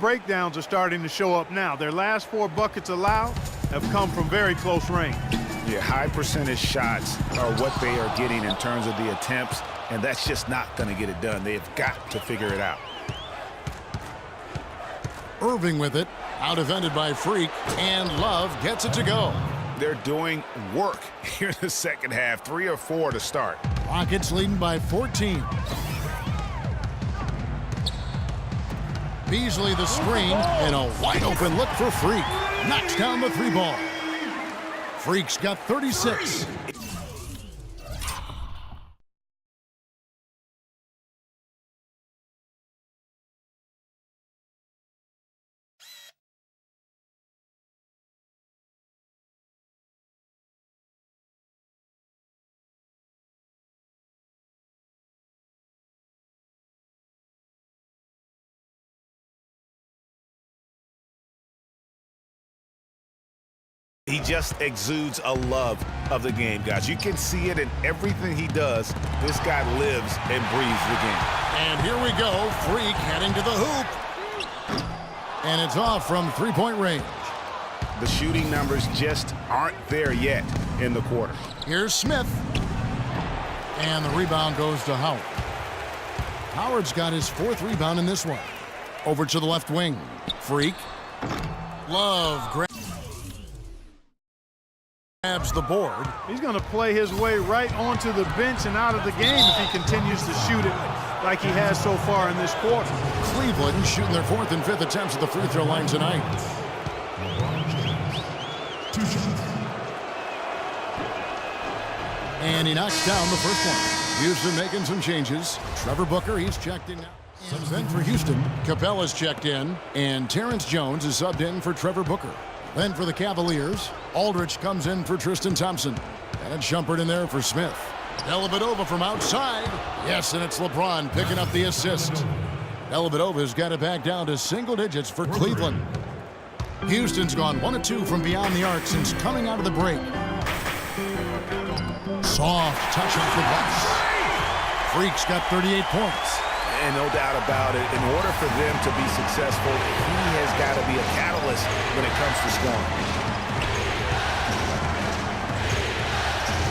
breakdowns are starting to show up now. Their last 4 buckets allowed have come from very close range. Yeah, high percentage shots are what they are getting in terms of the attempts, and that's just not going to get it done. They've got to figure it out. Irving with it, out defended by Freak, and Love gets it to go. They're doing work here in the second half, 3 or 4 to start. Rockets leading by 14. Beasley the screen, and a wide open look for Freak. Knocks down the 3-ball. Freak's got 36. He just exudes a love of the game, guys. You can see it in everything he does. This guy lives and breathes the game. And here we go. Freak heading to the hoop. And it's off from 3-point range. The shooting numbers just aren't there yet in the quarter. Here's Smith. And the rebound goes to Howard. Howard's got his 4th rebound in this one. Over to the left wing. Freak. Love grabs the board. He's going to play his way right onto the bench and out of the game if he continues to shoot it like he has so far in this quarter. Cleveland shooting their 4th and 5th attempts at the free throw line tonight. And he knocks down the first one. Houston making some changes. Trevor Booker, he's checked in now. Comes in for Houston. Capella's checked in. And Terrence Jones is subbed in for Trevor Booker. Then for the Cavaliers, Aldridge comes in for Tristan Thompson. And it's Shumpert in there for Smith. Dellavedova from outside. Yes, and it's LeBron picking up the assist. Dellavedova's got it back down to single digits for Cleveland. Houston's gone 1 of 2 from beyond the arc since coming out of the break. Soft touch off the glass. Freak's got 38 points. And no doubt about it, in order for them to be successful, he has got to be a catalyst when it comes to scoring.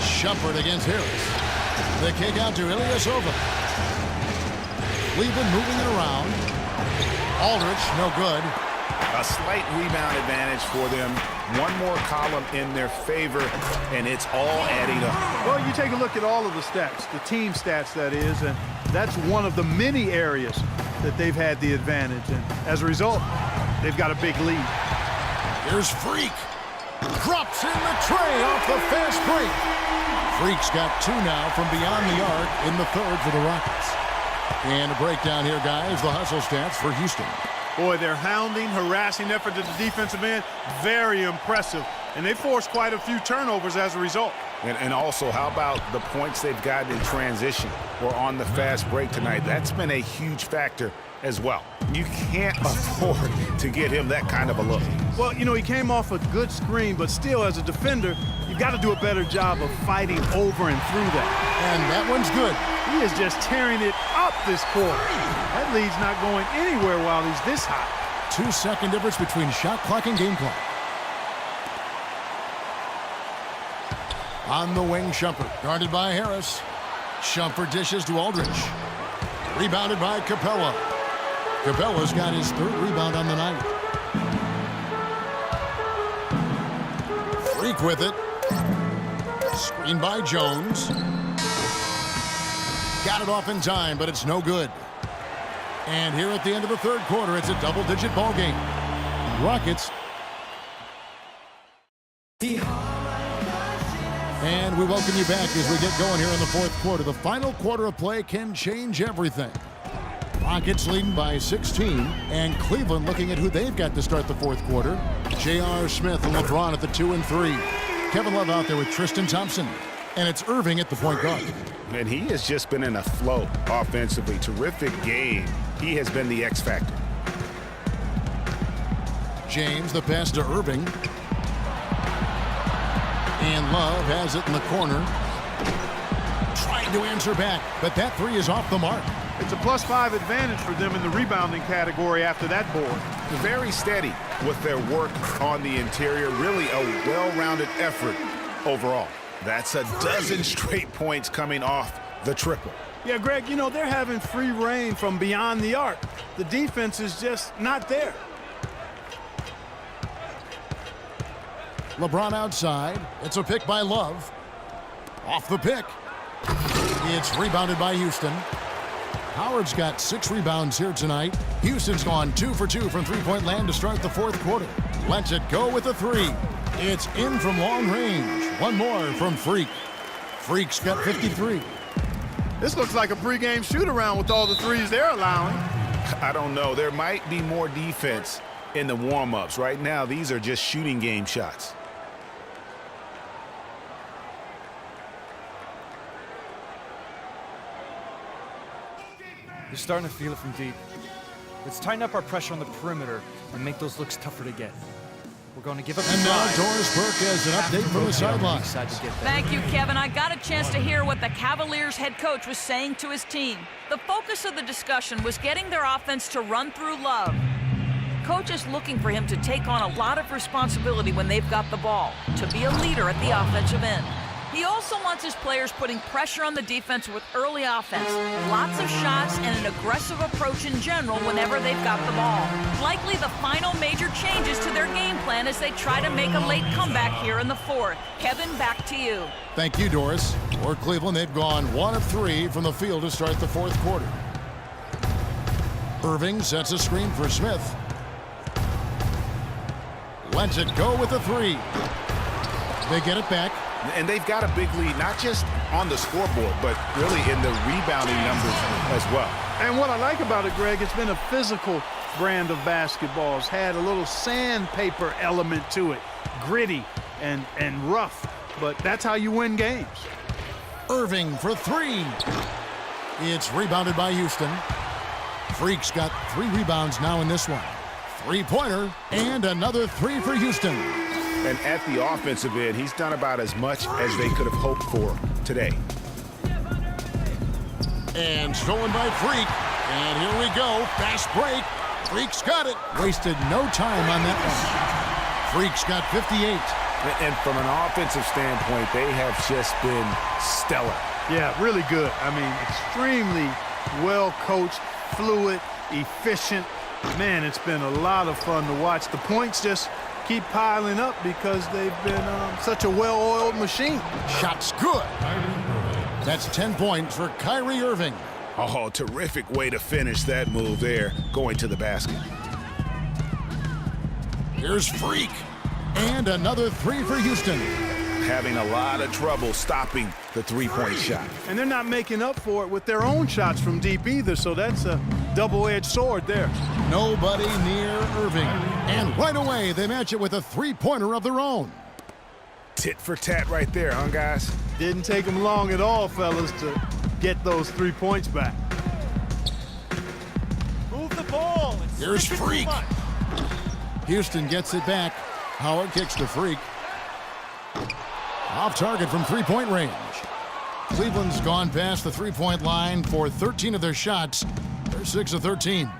Shumpert against Harris. The kick out to Ilyasova. Cleveland moving it around. Aldridge, no good. A slight rebound advantage for them. One more column in their favor, and it's all adding up. Well, you take a look at all of the stats, the team stats, that is, and that's one of the many areas that they've had the advantage. And as a result, they've got a big lead. Here's Freak. Drops in the tray off the fast break. Freak's got 2 now from beyond the arc in the 3rd for the Rockets. And a breakdown here, guys, the hustle stats for Houston. Boy, their hounding, harassing effort at the defensive end, very impressive. And they forced quite a few turnovers as a result. And also, how about the points they've gotten in transition or on the fast break tonight? That's been a huge factor as well. You can't afford to get him that kind of a look. Well, you know, he came off a good screen, but still, as a defender, you've got to do a better job of fighting over and through that. And that one's good. He is just tearing it up this quarter. That lead's not going anywhere while he's this hot. 2-second difference between shot clock and game clock. On the wing, Shumpert, guarded by Harris. Shumpert dishes to Aldridge. Rebounded by Capella. Capella's got his 3rd rebound on the night. Freak with it. Screen by Jones. Got it off in time, but it's no good. And here at the end of the 3rd quarter, it's a double-digit ball game. Rockets. And we welcome you back as we get going here in the 4th quarter. The final quarter of play can change everything. Rockets leading by 16, and Cleveland looking at who they've got to start the 4th quarter. J.R. Smith and LeBron at the 2 and 3. Kevin Love out there with Tristan Thompson. And it's Irving at the point guard. And he has just been in a flow offensively. Terrific game. He has been the X factor. James, the pass to Irving. And Love has it in the corner. Trying to answer back, but that 3 is off the mark. It's a +5 advantage for them in the rebounding category after that board. Very steady with their work on the interior. Really a well-rounded effort overall. That's a dozen straight points coming off the triple. Yeah, Greg, you know, they're having free reign from beyond the arc. The defense is just not there. LeBron outside. It's a pick by Love. Off the pick. It's rebounded by Houston. Howard's got 6 rebounds here tonight. Houston's gone 2 for 2 from three-point land to start the fourth quarter. Lets it go with a 3. It's in from long range. One more from Freak. Freak's got 53. This looks like a pregame shoot-around with all the threes they're allowing. I don't know. There might be more defense in the warm-ups. Right now, these are just shooting game shots. You're starting to feel it from deep. Let's tighten up our pressure on the perimeter and make those looks tougher to get. We're going to give up. And now Doris Burke has an update from the sideline. Thank you, Kevin. I got a chance to hear what the Cavaliers head coach was saying to his team. The focus of the discussion was getting their offense to run through Love. Coach is looking for him to take on a lot of responsibility when they've got the ball, to be a leader at the offensive end. He also wants his players putting pressure on the defense with early offense, lots of shots, and an aggressive approach in general whenever they've got the ball. Likely the final major changes to their game plan as they try to make a late comeback here in the fourth. Kevin, back to you. Thank you, Doris. For Cleveland, they've gone 1 of 3 from the field to start the fourth quarter. Irving sets a screen for Smith. Lets it go with a 3. They get it back. And they've got a big lead, not just on the scoreboard, but really in the rebounding numbers as well. And what I like about it, Greg, it's been a physical brand of basketball. It's had a little sandpaper element to it, gritty and rough, but that's how you win games. Irving for 3. It's rebounded by Houston. Freak's got 3 rebounds now in this one. 3-pointer and another 3 for Houston. And at the offensive end, he's done about as much as they could have hoped for today. And stolen by Freak. And here we go. Fast break. Freak's got it. Wasted no time on that one. Freak's got 58. And from an offensive standpoint, they have just been stellar. Yeah, really good. I mean, extremely well coached, fluid, efficient. Man, it's been a lot of fun to watch. The points just keep piling up because they've been such a well-oiled machine. Shot's good. That's 10 points for Kyrie Irving. Oh, terrific way to finish that move there, going to the basket. Here's Freak. And another 3 for Houston. Having a lot of trouble stopping the three-point shot. And they're not making up for it with their own shots from deep either, so that's a double-edged sword there. Nobody near Irving. And right away, they match it with a 3-pointer of their own. Tit for tat right there, huh, guys? Didn't take them long at all, fellas, to get those 3 points back. Move the ball. Here's Freak. Houston gets it back. Howard kicks to Freak. Off target from 3-point range. Cleveland's gone past the 3-point line for 13 of their shots. They're 6 of 13.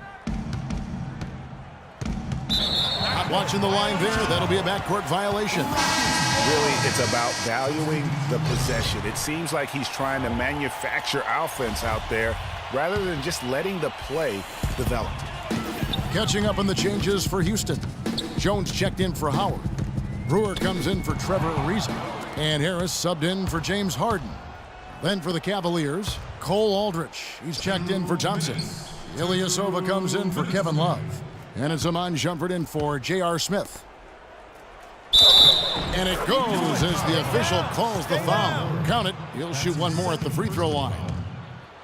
Not watching the line there. That'll be a backcourt violation. Really, it's about valuing the possession. It seems like he's trying to manufacture offense out there rather than just letting the play develop. Catching up on the changes for Houston. Jones checked in for Howard. Brewer comes in for Trevor Ariza. And Harris subbed in for James Harden. Then for the Cavaliers, Cole Aldrich. He's checked in for Thompson. Ilyasova comes in for Kevin Love. And it's Amon Shumpert in for J.R. Smith. And it goes as the official calls the foul. Count it. He'll shoot one more at the free throw line.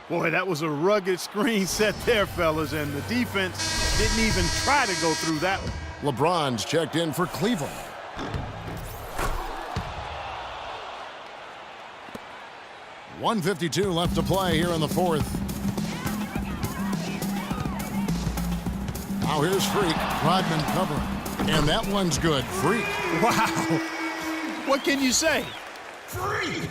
Boy, that was a rugged screen set there, fellas, and the defense didn't even try to go through that one. LeBron's checked in for Cleveland. .152 left to play here in the fourth. Now here's Freak. Rodman covering. And that one's good. Freak. Wow. What can you say? Freak.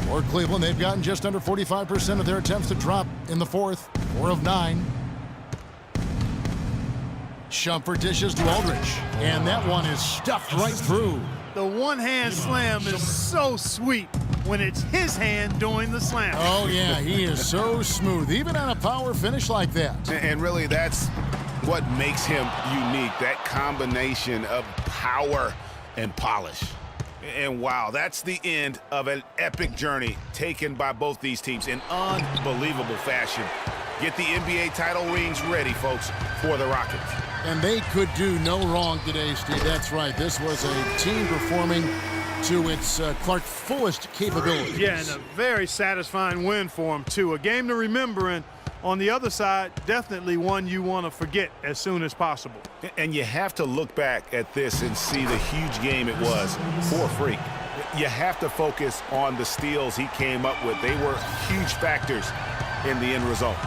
For Cleveland, they've gotten just under 45% of their attempts to drop in the fourth. 4 of 9. Shumpert dishes to Aldridge, and that one is stuffed right through. The one-hand slam is so sweet when it's his hand doing the slam. Oh, yeah, he is so smooth, even on a power finish like that. And really, that's what makes him unique, that combination of power and polish. And wow, that's the end of an epic journey taken by both these teams in unbelievable fashion. Get the NBA title rings ready, folks, for the Rockets. And they could do no wrong today, Steve. That's right. This was a team performing to its Clark fullest capabilities. Yeah, and a very satisfying win for him, too. A game to remember, and on the other side, definitely one you want to forget as soon as possible. And you have to look back at this and see the huge game it was for Freak. You have to focus on the steals he came up with. They were huge factors in the end result.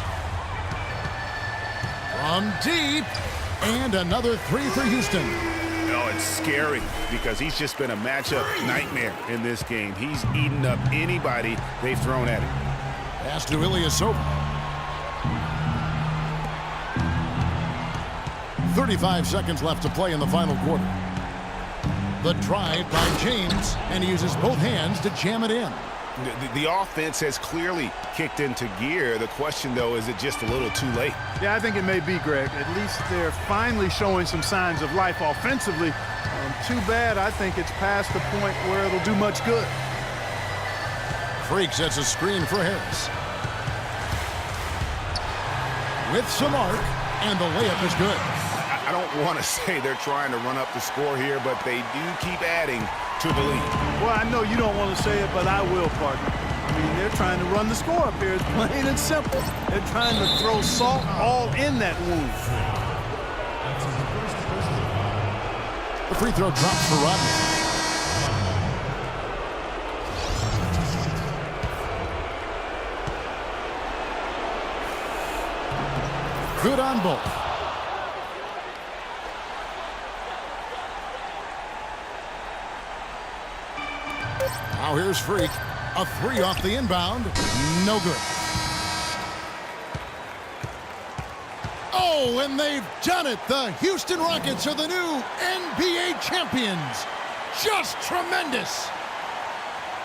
From deep, and another three for Houston. Oh, it's scary because he's just been a matchup nightmare in this game. He's eaten up anybody they've thrown at him. Pass to Ilyasova. 35 seconds left to play in the final quarter. The drive by James, and he uses both hands to jam it in. The offense has clearly kicked into gear. The question, though, is it just a little too late? Yeah, I think it may be, Greg. At least they're finally showing some signs of life offensively. Too bad, I think it's past the point where it'll do much good. Freak sets a screen for Harris. With some arc, and the layup is good. I don't want to say they're trying to run up the score here, but they do keep adding to the lead. Well, I know you don't want to say it, but I will, partner. I mean, they're trying to run the score up here. It's plain and simple. They're trying to throw salt all in that wound. The free throw drops for Rodney. Good on both. Now here's Freak. A three off the inbound. No good. Oh, and they've done it. The Houston Rockets are the new NBA champions. Just tremendous.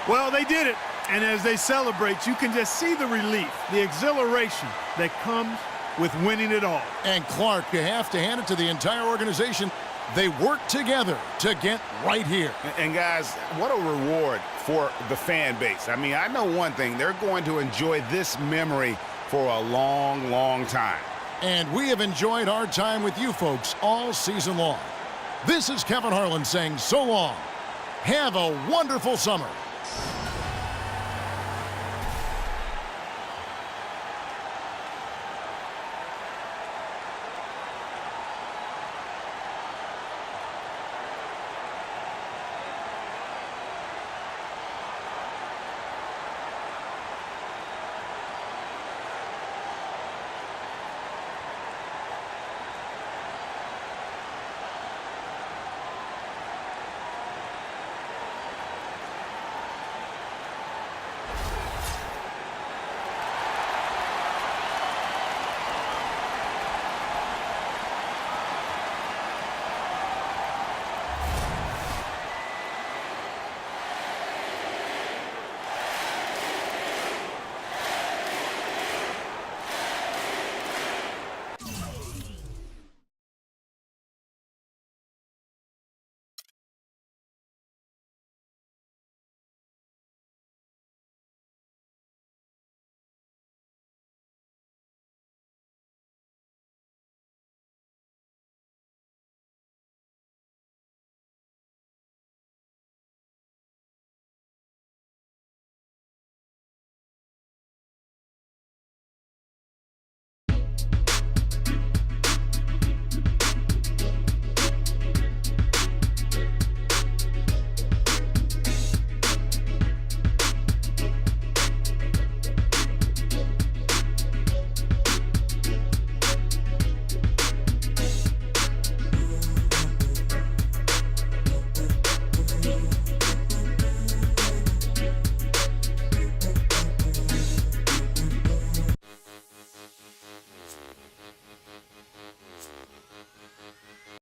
Well, they did it. And as they celebrate, you can just see the relief, the exhilaration that comes with winning it all. And Clark, you have to hand it to the entire organization. They work together to get right here. And guys, what a reward for the fan base. I mean, I know one thing. They're going to enjoy this memory for a long, long time. And we have enjoyed our time with you folks all season long. This is Kevin Harlan saying so long. Have a wonderful summer.